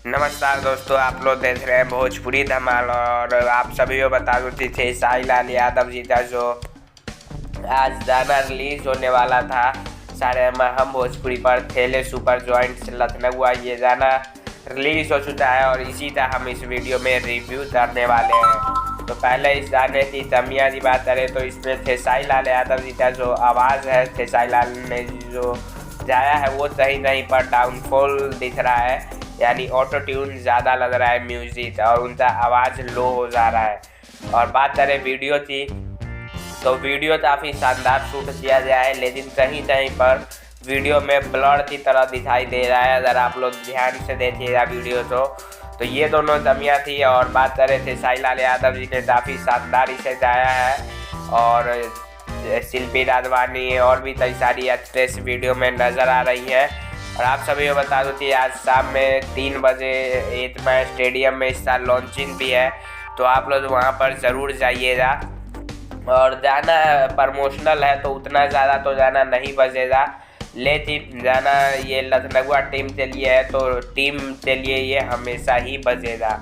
नमस्कार दोस्तों, आप लोग देख रहे हैं भोजपुरी धमाल। और आप सभी को बता दूँ थे साईलाल यादव जी का जो आज गाना रिलीज होने वाला था सारे हम भोजपुरी पर थेले सुपर जॉइंट लखनऊ, ये गाना रिलीज हो चुका है और इसी का हम इस वीडियो में रिव्यू करने वाले हैं। तो पहले इस गाने की तमिया की बात करें तो इसमें खेसारीलाल यादव जी का जो आवाज़ है, खेसारीलाल ने जो गाया है वो सही नहीं पर डाउनफॉल दिख रहा है, यानी ऑटो ट्यून ज़्यादा लग रहा है म्यूज़िक और उनका आवाज़ लो हो जा रहा है। और बात करें वीडियो की तो वीडियो काफ़ी शानदार शूट किया गया है, लेकिन कहीं कहीं पर वीडियो में ब्लर की तरह दिखाई दे रहा है। अगर आप लोग ध्यान से देखिएगा वीडियो तो ये दोनों दमिया थी। और बात करें थे साईलाल यादव जी ने काफ़ी शानदार इसे गाया है और शिल्पी राजवानी और भी कई सारी एक्ट्रेस वीडियो में नज़र आ रही हैं। और आप सभी को बता दूँ कि आज शाम में 3 बजे 8 मई स्टेडियम में इसका लॉन्चिंग भी है, तो आप लोग वहाँ पर ज़रूर जाइएगा। और गाना प्रमोशनल है तो उतना ज़्यादा तो गाना नहीं बजेगा, लेकिन गाना ये लखनऊ टीम के लिए है तो टीम के लिए ये हमेशा ही बजेगा।